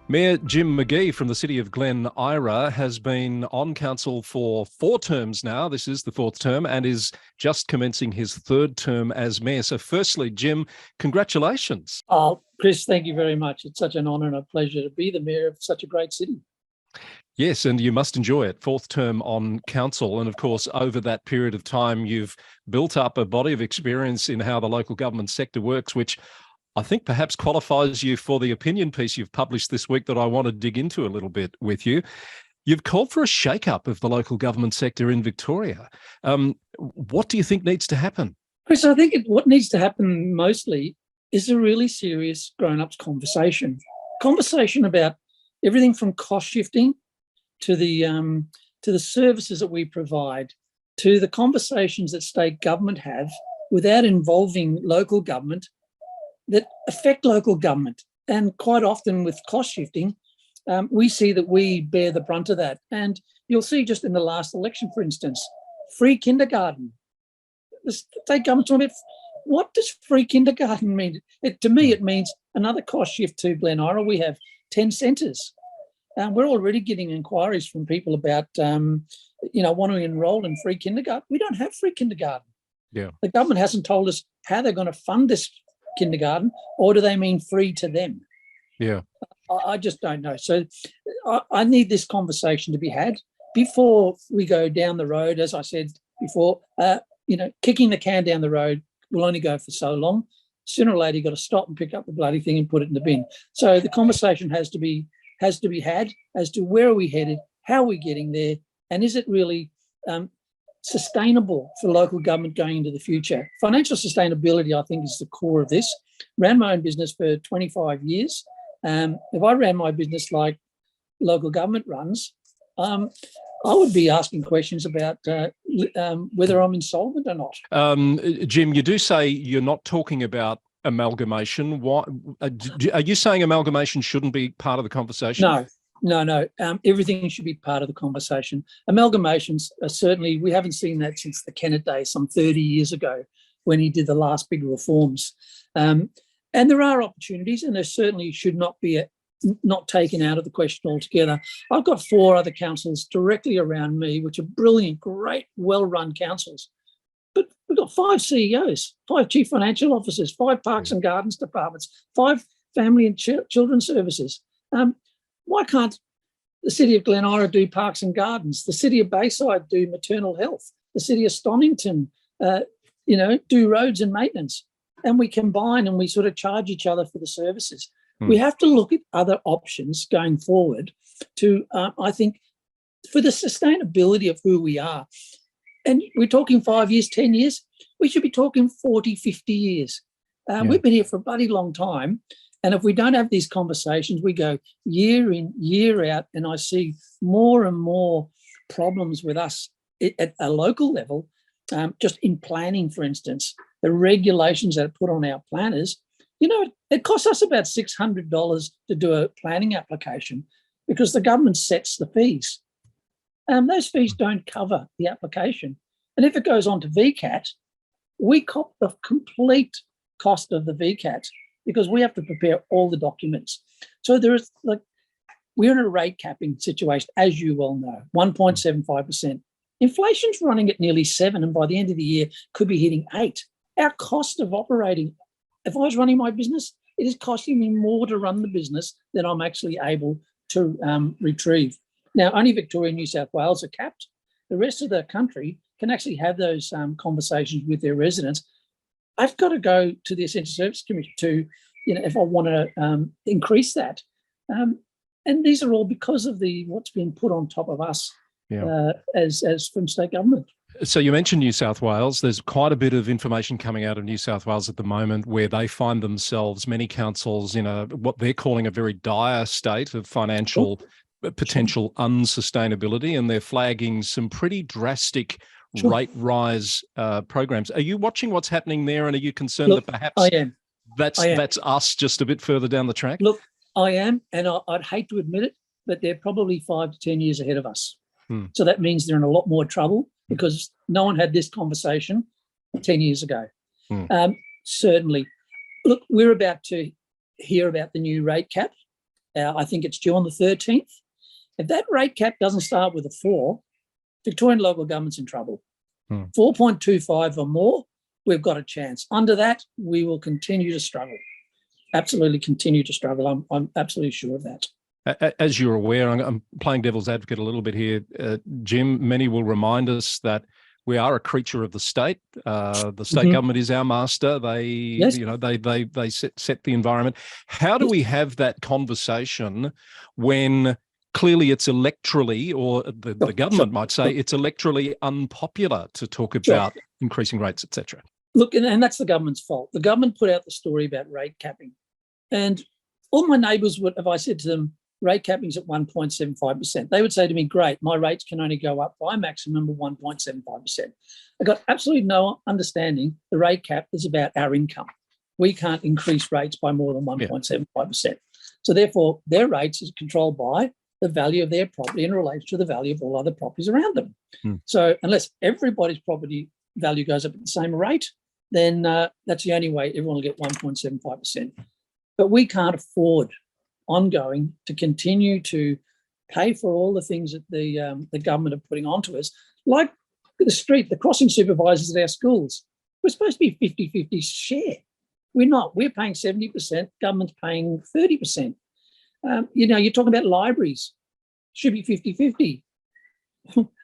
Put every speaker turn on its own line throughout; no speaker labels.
Mayor Jim Magee from the city of Glen Eira has been on council for 4 terms now. This is the 4th term and is just commencing his 3rd term as mayor. So firstly, Jim, congratulations.
Oh, Chris, thank you very much. It's such an honour and a pleasure to be the mayor of such a great city.
Yes, and you must enjoy it. 4th term on council. And of course, over that period of time, you've built up a body of experience in how the local government sector works, which I think perhaps qualifies you for the opinion piece you've published this week that I want to dig into a little bit with you. You've called for a shake-up of the local government sector in Victoria. What do you think needs to happen?
Chris, I think what needs to happen mostly is a really serious grown-ups conversation about everything from cost shifting to the services that we provide, to the conversations that state government have without involving local government that affect local government. And quite often with cost shifting, we see that we bear the brunt of that. And you'll see just in the last election, for instance, free kindergarten. The state government's talking about, what does free kindergarten mean? To me, it means another cost shift to Glen Eira. We have 10 centres. We're already getting inquiries from people about, want to enrol in free kindergarten. We don't have free kindergarten.
Yeah.
The government hasn't told us how they're going to fund this kindergarten, or do they mean free to them?
Yeah.
I just don't know. So I need this conversation to be had before we go down the road. As I said before, kicking the can down the road will only go for so long. Sooner or later, you've got to stop and pick up the bloody thing and put it in the bin. So the conversation has to be had as to where are we headed, how are we getting there, and is it really sustainable for local government going into the future? Financial sustainability, I think, is the core of this. Ran my own business for 25 years. If I ran my business like local government runs, I would be asking questions about whether I'm insolvent or not.
Jim, you do say you're not talking about amalgamation. What are you saying? Amalgamation shouldn't be part of the conversation?
No. Everything should be part of the conversation. Amalgamations are certainly, we haven't seen that since the Kennett days, some 30 years ago, when he did the last big reforms. And there are opportunities, and there certainly should not be not taken out of the question altogether. I've got 4 other councils directly around me, which are brilliant, great, well-run councils. But we've got 5 CEOs, 5 chief financial officers, 5 parks and gardens departments, 5 family and children's services. Why can't the city of Glen Eira do parks and gardens? The city of Bayside do maternal health. The city of Stonington, do roads and maintenance. And we combine and we sort of charge each other for the services. We have to look at other options going forward to, I think, for the sustainability of who we are. And we're talking 5 years, 10 years. We should be talking 40, 50 years. We've been here for a bloody long time. And if we don't have these conversations, we go year in, year out, and I see more and more problems with us at a local level, just in planning, for instance. The regulations that are put on our planners, it costs us about $600 to do a planning application because the government sets the fees. Those fees don't cover the application. And if it goes on to VCAT, we cop the complete cost of the VCAT because we have to prepare all the documents. So we're in a rate capping situation, as you well know, 1.75%. Inflation's running at nearly 7%, and by the end of the year could be hitting 8%. Our cost of operating, if I was running my business, it is costing me more to run the business than I'm actually able to retrieve. Now, only Victoria and New South Wales are capped. The rest of the country can actually have those conversations with their residents. I've got to go to the Essential Service Commission to, if I want to increase that. And these are all because of what's been put on top of us as from state government.
So you mentioned New South Wales. There's quite a bit of information coming out of New South Wales at the moment where they find themselves, many councils, in what they're calling a very dire state of financial potential unsustainability, and they're flagging some pretty drastic rate rise programs. Are you watching what's happening there, and are you concerned that perhaps
I am.
That's us just a bit further down the track?
Look, I am, and I'd hate to admit it, but they're probably 5 to 10 years ahead of us. So that means they're in a lot more trouble because no one had this conversation 10 years ago. Certainly. Look, we're about to hear about the new rate cap. I think it's due on the 13th. If that rate cap doesn't start with a 4, Victorian local government's in trouble. 4.25 or more, we've got a chance. Under that, we will continue to struggle. Absolutely continue to struggle. I'm absolutely sure of that.
As you're aware, I'm playing devil's advocate a little bit here, Jim. Many will remind us that we are a creature of the state. The state government is our master. They, they set the environment. How do we have that conversation when clearly it's electorally, or the government might say it's electorally unpopular to talk about increasing rates, etc.?
Look, and that's the government's fault. The government put out the story about rate capping, and all my neighbours would, if I said to them, rate capping's at 1.75%, they would say to me, great, my rates can only go up by a maximum of 1.75%. I got absolutely no understanding the rate cap is about our income. We can't increase rates by more than 1.75%. So therefore, their rates is controlled by the value of their property in relation to the value of all other properties around them. So unless everybody's property value goes up at the same rate, then that's the only way everyone will get 1.75%. But we can't afford ongoing to continue to pay for all the things that the government are putting onto us, like the crossing supervisors at our schools. We're supposed to be 50-50 share. We're not. We're paying 70%, government's paying 30%. You're talking about libraries, should be 50-50.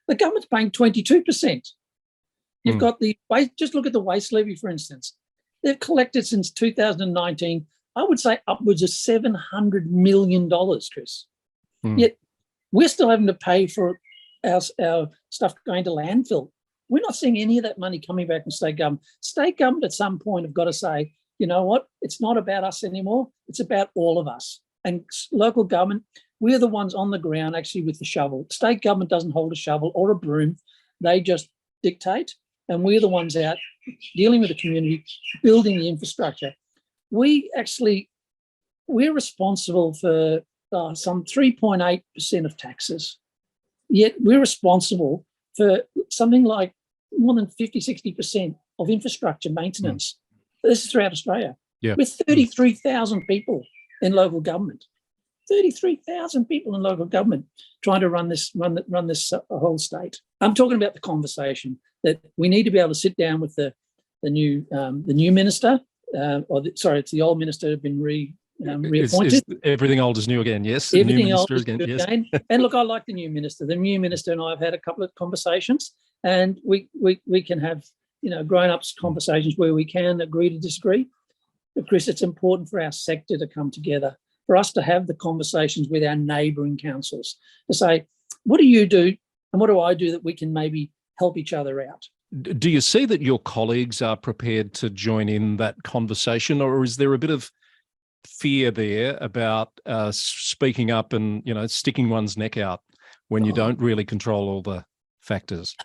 The government's paying 22%. You've got just look at the waste levy, for instance. They've collected since 2019, I would say upwards of $700 million, Chris. Yet we're still having to pay for our stuff going to landfill. We're not seeing any of that money coming back from state government. State government at some point have got to say, you know what, it's not about us anymore. It's about all of us. And local government, we're the ones on the ground actually with the shovel. State government doesn't hold a shovel or a broom. They just dictate. And we're the ones out dealing with the community, building the infrastructure. We're responsible for some 3.8% of taxes, yet we're responsible for something like more than 50-60% of infrastructure maintenance. This is throughout Australia. With 33,000 people in local government, 33,000 people in local government trying to run this whole state. I'm talking about the conversation that we need to be able to sit down with the new minister. It's the old minister who's been reappointed.
Everything old is new again, yes.
Everything old is new again. And look, I like the new minister. The new minister and I have had a couple of conversations, and we can have grown-ups conversations where we can agree to disagree. But Chris, it's important for our sector to come together, for us to have the conversations with our neighbouring councils to say, what do you do and what do I do that we can maybe help each other out?
Do you see that your colleagues are prepared to join in that conversation, or is there a bit of fear there about speaking up and sticking one's neck out when you don't really control all the factors?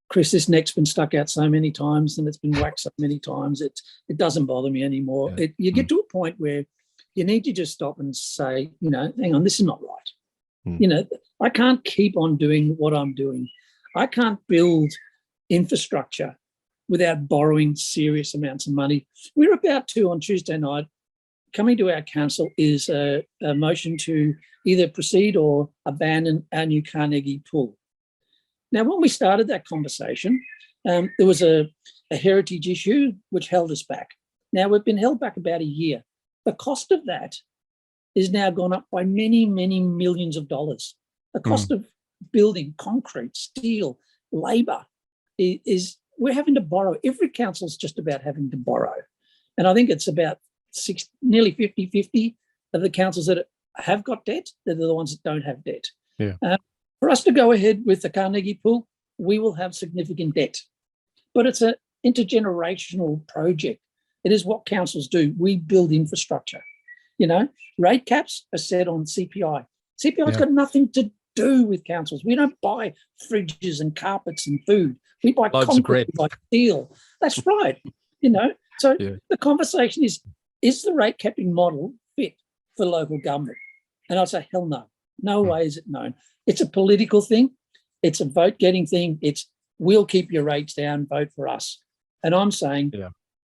Chris, this neck's been stuck out so many times and it's been whacked so many times. It doesn't bother me anymore. You get to a point where you need to just stop and say, hang on, this is not right. I can't keep on doing what I'm doing. I can't build infrastructure without borrowing serious amounts of money. We're about to, on Tuesday night, coming to our council is a motion to either proceed or abandon our new Carnegie pool. Now, when we started that conversation, there was a heritage issue which held us back. Now, we've been held back about a year. The cost of that is now gone up by many, many millions of dollars. The cost of building concrete, steel, labour is we're having to borrow. Every council's just about having to borrow. And I think it's about nearly 50-50 of the councils that have got debt, they're the ones that don't have debt. For us to go ahead with the Carnegie pool, we will have significant debt. But it's an intergenerational project. It is what councils do. We build infrastructure. Rate caps are set on CPI. CPI's got nothing to do with councils. We don't buy fridges and carpets and food. We buy concrete, we buy steel. That's right. So the conversation is the rate capping model fit for local government? And I'd say, hell no. No way is it known. It's a political thing. It's a vote-getting thing. It's we'll keep your rates down, vote for us. And I'm saying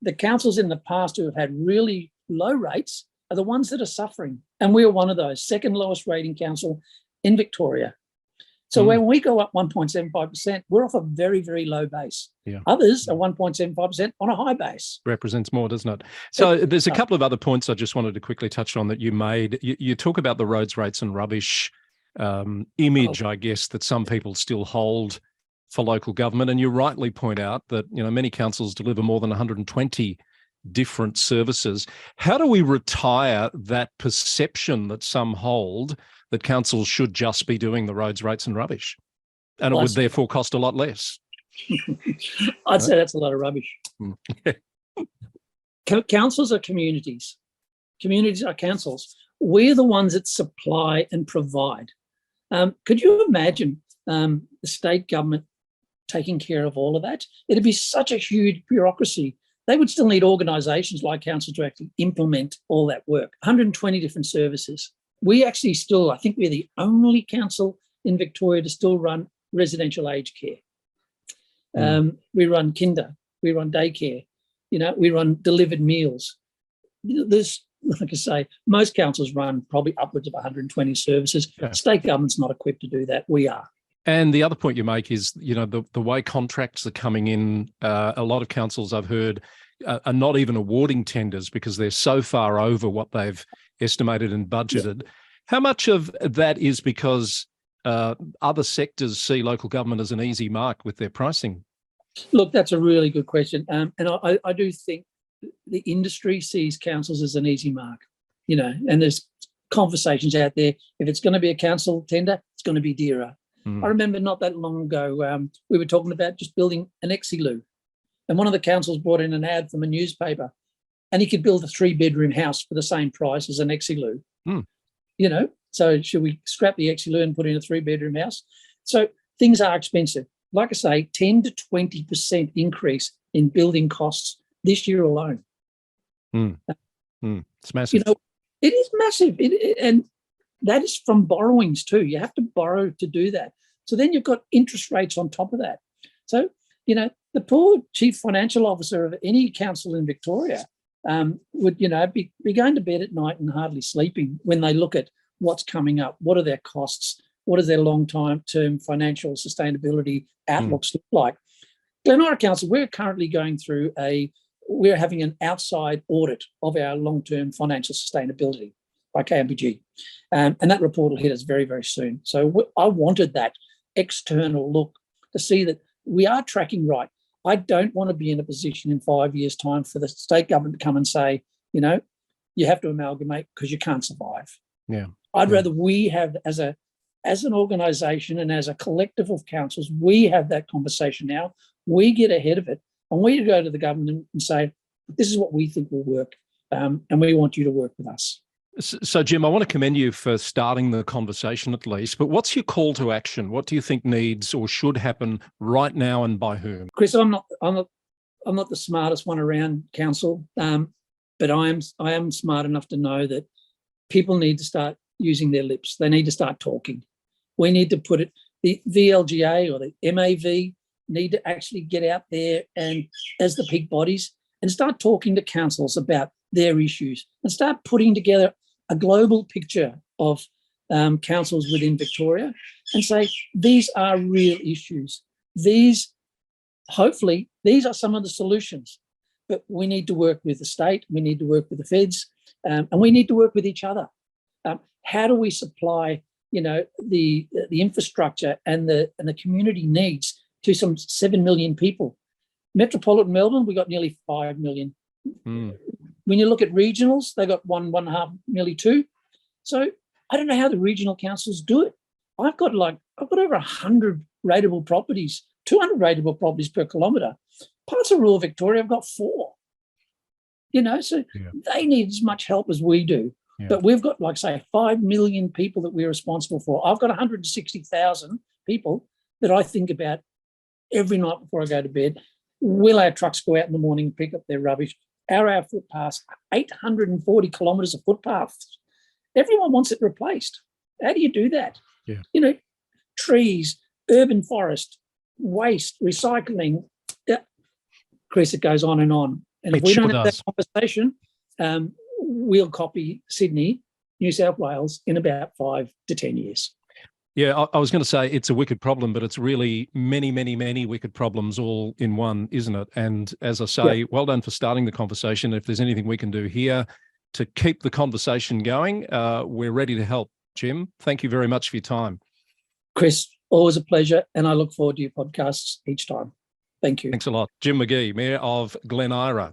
the councils in the past who have had really low rates are the ones that are suffering. And we are one of those, second lowest rating council in Victoria. So when we go up 1.75%, we're off a very, very low base.
Yeah.
Others are 1.75% on a high base.
Represents more, doesn't it? So there's a couple of other points I just wanted to quickly touch on that you made. You talk about the roads, rates and rubbish image, I guess, that some people still hold for local government. And you rightly point out that, you know, many councils deliver more than 120 different services. How do we retire that perception that some hold that councils should just be doing the roads, rates and rubbish? And it would therefore cost a lot less.
I'd say that's a lot of rubbish. Councils are communities. Communities are councils. We're the ones that supply and provide. Could you imagine the state government taking care of all of that? It'd be such a huge bureaucracy. They would still need organisations like council to actually implement all that work. 120 different services. We actually still, I think we're the only council in Victoria to still run residential aged care. We run kinder, we run daycare, you know, we run delivered meals. There's, like I say, most councils run probably upwards of 120 services. Yeah. State government's not equipped to do that. We are.
And the other point you make is, you know, the way contracts are coming in, a lot of councils I've heard are not even awarding tenders because they're so far over what they've estimated and budgeted. Yeah. How much of that is because other sectors see local government as an easy mark with their pricing?
Look, that's a really good question. And I do think the industry sees councils as an easy mark, you know, and there's conversations out there. If it's going to be a council tender, it's going to be dearer. I remember not that long ago, we were talking about just building an exiloo. And one of the councils brought in an ad from a newspaper and he could build a 3-bedroom house for the same price as an exiloo. You know, so should we scrap the exiloo and put in a 3-bedroom house? So things are expensive. Like I say, 10 to 20% increase in building costs this year alone.
It's massive.
You know, it is massive. And that is from borrowings too. You have to borrow to do that. So then you've got interest rates on top of that. So, you know, the poor chief financial officer of any council in Victoria would, you know, be going to bed at night and hardly sleeping when they look at what's coming up. What are their costs? What does their long-term financial sustainability outlooks look like? Glen Eira Council, we're currently going through we're having an outside audit of our long-term financial sustainability by KMPG. And that report will hit us very, very soon. So I wanted that external look to see that we are tracking right. I don't want to be in a position in 5 years' time for the state government to come and say, you know, you have to amalgamate because you can't survive.
Yeah.
I'd rather we have, as an organisation and as a collective of councils, we have that conversation now. We get ahead of it and we go to the government and say, this is what we think will work and we want you to work with us.
So, Jim, I want to commend you for starting the conversation at least, but what's your call to action? What do you think needs or should happen right now and by whom?
Chris, I'm not the smartest one around council, but I am smart enough to know that people need to start using their lips. They need to start talking. We need to put it, the VLGA or the MAV need to actually get out there and as the peak bodies and start talking to councils about their issues and start putting together a global picture of councils within Victoria and say, these are real issues. Hopefully, these are some of the solutions, but we need to work with the state, we need to work with the feds, and we need to work with each other. How do we supply, you know, the infrastructure and the community needs to some 7 million people? Metropolitan Melbourne, we got nearly 5 million. When you look at regionals, they got 1.5, nearly 2. So I don't know how the regional councils do it. I've got over 100 rateable properties, 200 rateable properties per kilometre. Parts of rural Victoria have got 4. You know, so they need as much help as we do. Yeah. But we've got, like say, 5 million people that we're responsible for. I've got 160,000 people that I think about every night before I go to bed. Will our trucks go out in the morning and pick up their rubbish? Are our footpaths 840 kilometres of footpaths? Everyone wants it replaced. How do you do that?
Yeah.
You know, trees, urban forest, waste, recycling. Chris, it goes on and on. And if we don't have that conversation, we'll copy Sydney, New South Wales in about 5 to 10 years.
Yeah, I was going to say it's a wicked problem, but it's really many, many, many wicked problems all in one, isn't it? And as I say, well done for starting the conversation. If there's anything we can do here to keep the conversation going, we're ready to help. Jim, thank you very much for your time.
Chris, always a pleasure, and I look forward to your podcasts each time. Thank you.
Thanks a lot. Jim Magee, Mayor of Glen Eira.